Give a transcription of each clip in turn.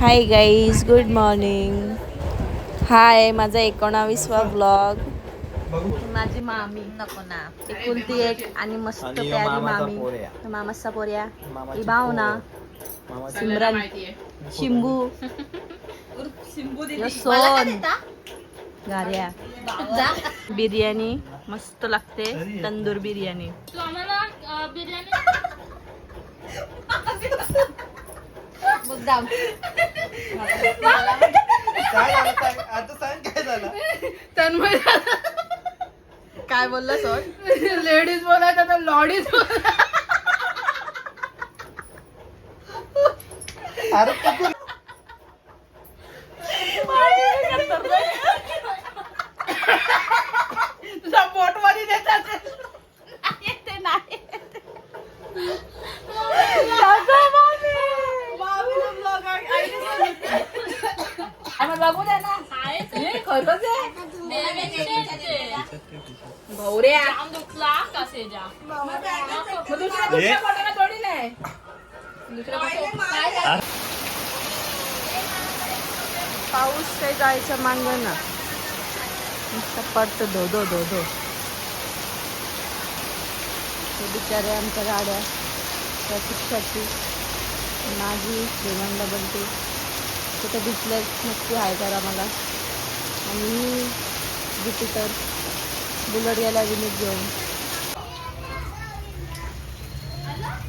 हाय guys, good morning. Hi, माझा 19वा blog. माझी मामी नको ना, एकुलती एक आणि मस्त प्यारी मामी, मामाचा पोऱ्या, इबाव ना, सिमरन, शिंबू, सोन, गार्या. बिर्याणी मस्त लागते, तंदूर बिर्याणी. मुद्दाम तन्मय काय बोलला सोन? लेडीज बोलायचं तर लॉडीज बोला. तुझा पोट मध्ये देतात ते नाही. बघू दे ना. खरंच आहे. भवऱ्या दुखला कसे जा दुसऱ्या पोटाला थोडी नाही. पाऊस काही जायचं मांग ना, नुसतं पडतं धो धो धो धो. बिचारे आमच्या गाड्या ट्रॅफिकसाठी माझी श्रीमंत बनते तिथं दिसलं नक्की आहे करा मला. आणि मी ज्युपिटर बुलेट गेला विनीत घेऊन.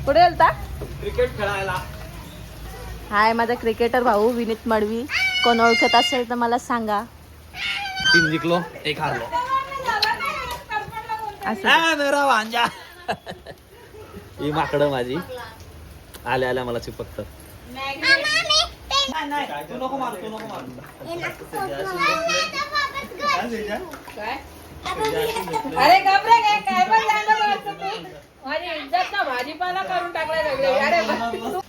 पुढे गेलता क्रिकेट खेळायला. हाय माझा क्रिकेटर भाऊ विनीत मडवी. कोण ओळखत असेल तर मला सांगा. 3 जिंकलो 1 हारलो. मेरा वांजा ही माकडं माझी आल्या आल्या मला चिपकतात. तू नको मार, तू नको मार. अरे घाबरे काय पण झालं माझी इज्जत ना भाजीपाला करून टाकलाय सगळे.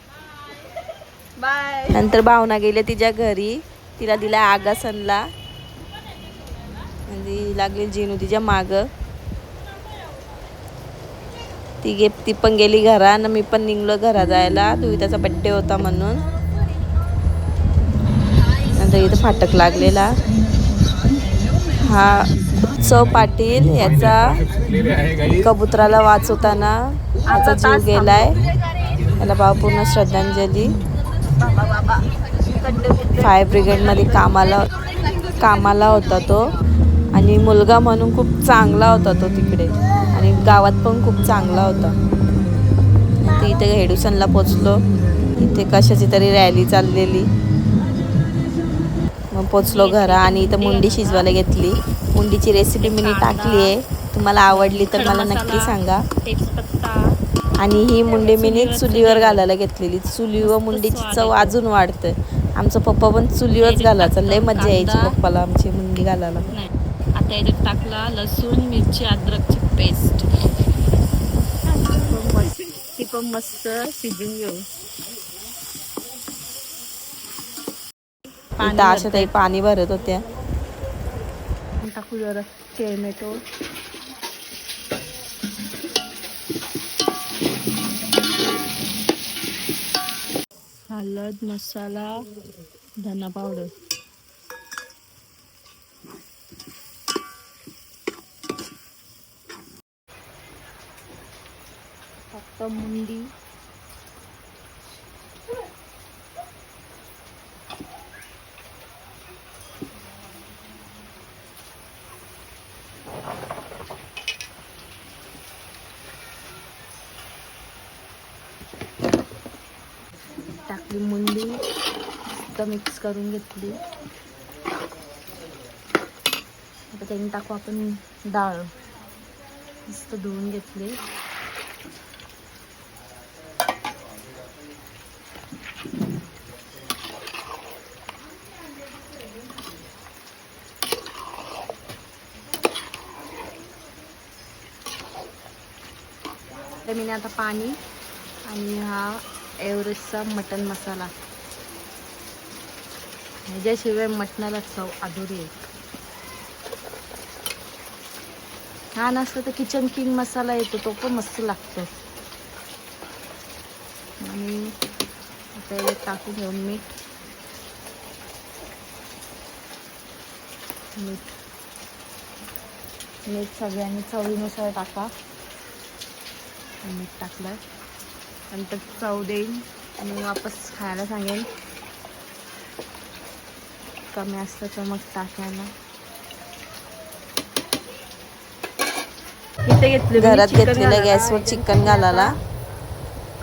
बाय. नंतर भावना गेले तिच्या घरी, तिला दिला आगासनला आणि लागली जिनू तिच्या माग. ती पण गेली घरा आणि मी पण निघलो घरा जायला. दुहिताचा बड्डे होता म्हणून. नंतर इथं फाटक लागलेला. हा उत्सव पाटील याचा कबुतराला वाचवताना याचा जीव गेलाय. त्याला भावपूर्ण श्रद्धांजली. फायर ब्रिगेडमध्ये कामाला होता तो आणि मुलगा म्हणून खूप चांगला होता तो तिकडे आणि गावात पण खूप चांगला होता. नंतर इथे हेडुसनला पोचलो. इथे कशाची तरी रॅली चाललेली. मग पोचलो घरा आणि इथं मुंडी शिजवायला घेतली. मुंडीची रेसिपी मी टाकली आहे, तुम्हाला आवडली तर मला नक्की सांगा. आणि ही मुंडी मी चुलीवर घालायला घेतलेली. चुलीवर मुंडीची चव अजून वाढते. आमचा पप्पा पण चुलीवरच घालायचा. लय मजा यायची पप्पाला आमची मुंडी घालायला. आता याच्यात टाकला लसूण मिरची अद्रकची पेस्ट. ती पण मस्त शिजून घेऊ. अशा ताई पाणी भरत होत्या. टाकू जरा टोमॅटो. हळद मसाला धना पावडर. फक्त मुंडी. टाकली मुंडी तर मिक्स करून घेतली. आता त्याने टाकू आपण डाळ. मस्त धुवून घेतली. तर मी आता पाणी आणि हा एव्हरेस्टचा मटन मसाला. ह्याच्याशिवाय मटणाला चव अधुरी आहे. हा नसतं तर किचन किंग मसाला येतो, तो पण मस्त लागतो. आणि आता टाकून घेऊन मीठ. मीठ सगळ्यांनी चवीनुसार टाका. मीठ टाकलं नंतर चव देईन आणि वापस खायला सांगेन. कमी असतं तर मग टाकायला. इथे घेतले घरात घेतलेलं गॅसवर चिकन घालायला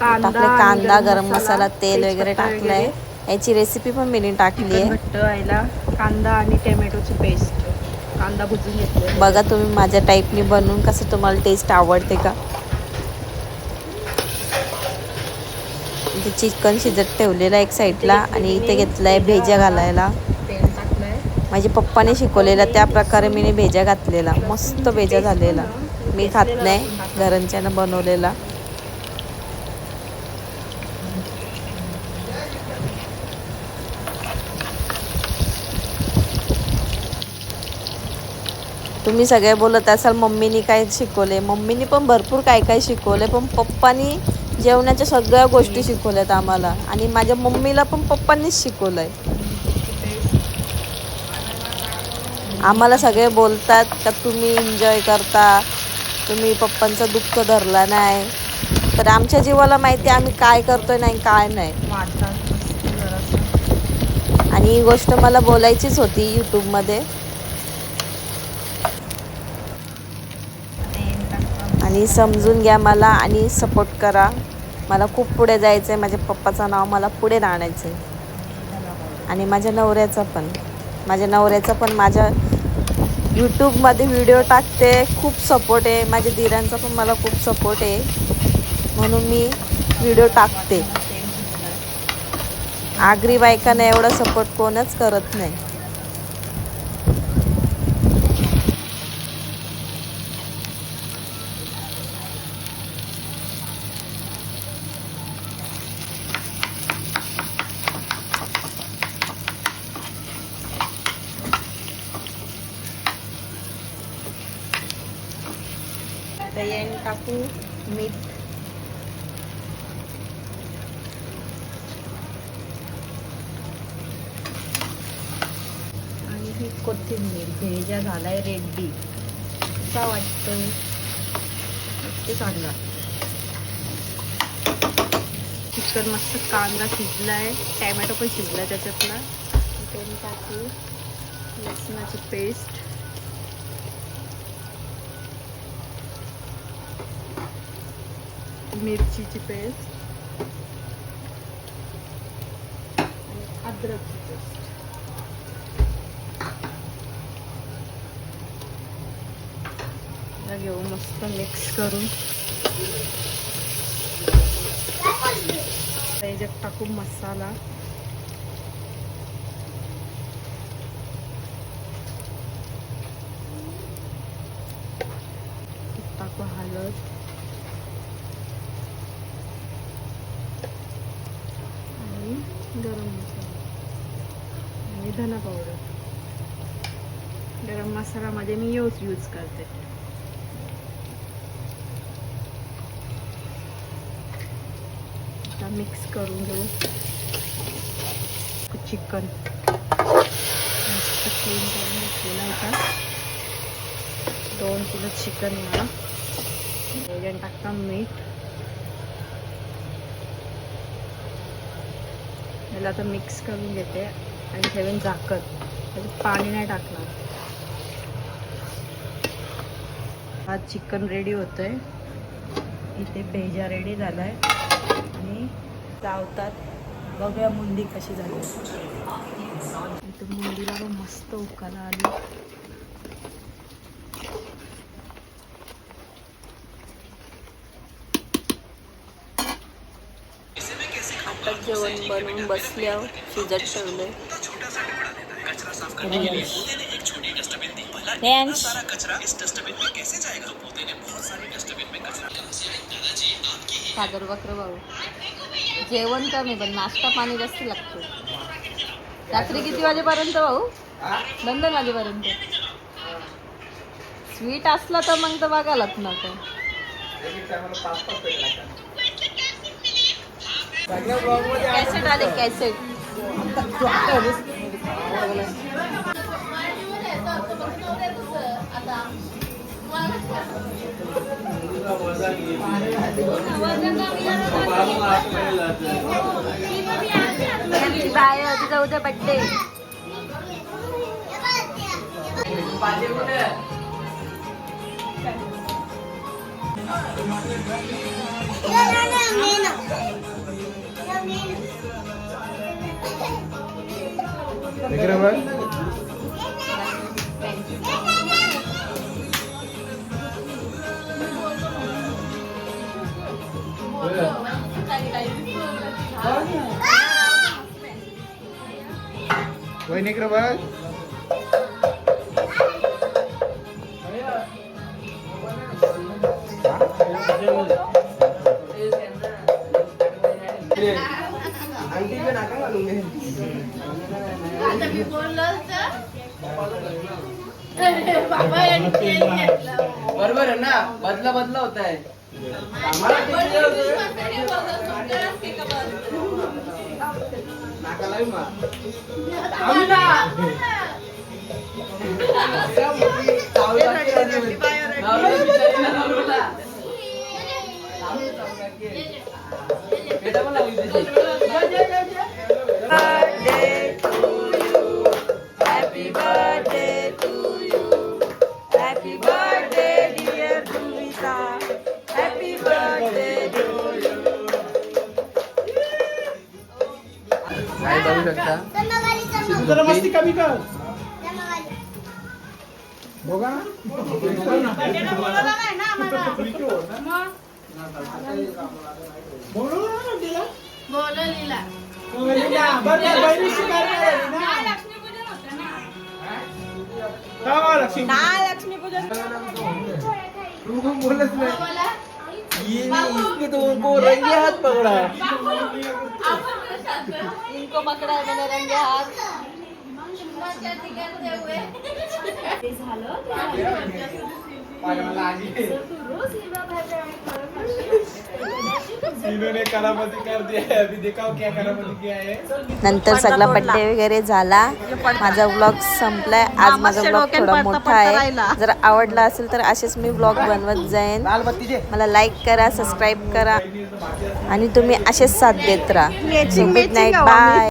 टाकले. कांदा, गरम मसाला, तेल वगैरे टाकलंय. याची रेसिपी पण मी टाकली आहे. घट्ट व्हायला कांदा आणि टोमॅटोची पेस्ट, कांदा भुजून घेतले. बघा तुम्ही माझ्या टाईपनी बनवून कसं तुम्हाला टेस्ट आवडते का. इथे चिकन शिजत ठेवलेलं एक साईडला आणि इथे घेतलंय भेजा घालायला. तेल टाकलंय. माझ्या पप्पाने शिकवलेला त्या प्रकारे मी भेजा घातलेला. मस्त भेजा झालेला. मी खात नाही, घरांच्यानं बनवलेला. तुम्ही सगळे बोलत असाल मम्मीनी काय शिकवले. मम्मीनी पण भरपूर काय काय शिकवले, पण पप्पानी जेवणाच्या सगळ्या गोष्टी शिकवल्यात आम्हाला. आणि माझ्या मम्मीला पण पप्पांनीच शिकवलंय. आम्हाला सगळे बोलतात का तुम्ही एन्जॉय करता, तुम्ही पप्पांचं दुःख धरला नाही. तर आमच्या जीवाला माहिती आम्ही काय करतोय नाही काय नाही. आणि ही गोष्ट मला बोलायचीच होती यूट्यूबमध्ये. आणि समजून घ्या मला आणि सपोर्ट करा. मला खूप पुढे जायचं आहे. माझ्या पप्पाचं नाव मला पुढे आणायचं आहे. आणि माझ्या नवऱ्याचं पण. माझ्या नवऱ्याचं पण माझ्या यूट्यूबमध्ये व्हिडिओ टाकते, खूप सपोर्ट आहे. माझ्या दिरांचा पण मला खूप सपोर्ट आहे, म्हणून मी व्हिडिओ टाकते. आगरी बायकांना एवढा सपोर्ट कोणच करत नाही. दही टाकू, मीठ, आणि ही कोथिंबीर. भेजा झालाय रेडी. कसा वाटतोय ते सांगा. चिकन मस्त कांदा शिजलाय, टॅमॅटो पण शिजलाय त्याच्यातला. चिकन टाकू, लसणाची पेस्ट, मिरचीची पेस्ट आणि अद्रकची पेस्ट. घेऊ मस्त मिक्स करून त्याच्यात टाकू मसाला. टाकू हळद, गरम मसाला आणि धना पावडर. गरम मसाल्यामध्ये मी यूज करते. आता मिक्स करून घेऊ. चिकन मस्त क्लीन करून घेतलेला होता. 2 किलो चिकन मला. त्याच्यात टाकता मीठ. याला आता मिक्स करून घेते आणि ठेवेन झाकत. त्याच्यात पाणी नाही टाकणार. हा चिकन रेडी होतोय. इथे भेजा रेडी झालाय आणि चावतात. बघूया मुंडी कशी झाली. इथे मुंडीला पण मस्त उकाला आली. आता जेवण बनवून बसल्यावर शिजत ठेवलंय. सागर बकर भाऊ जेवण कमी पण नाश्ता पाणी जास्त लागतो. रात्री किती वाजेपर्यंत भाऊ? 2 वाजेपर्यंत. स्वीट असला तर मग तर बघायलाच नको. कॅसेट आले कॅसेट. जाऊ दे बड्डे बरोबर है ना, बदला बदला होता है. Happy birthday to you. Happy birthday dear Purita. Happy birthday to you. काय बघू शकता. जरा मस्ती कमी कर बघा लक्ष्मीपूजन बोलत नाही इसने तो उनको रंगे हाथ पकड़ा इनको पकडा है मैंने रंगे हाथ इन्होंने करामती कर दिया है अभी दिखाओ क्या करामती किया है नंतर सगळा बर्थडे वगैरे झाला माझा व्लॉग संपलाय आज माझा व्लॉग थोडा मोठा आहे जर आवडला असेल तर असेच मी व्लॉग बनवत जाईन लाल बत्ती दे मला लाईक करा सबस्क्राईब करा आणि तुम्ही असेच साथ देत राहा गुड नाईट बाय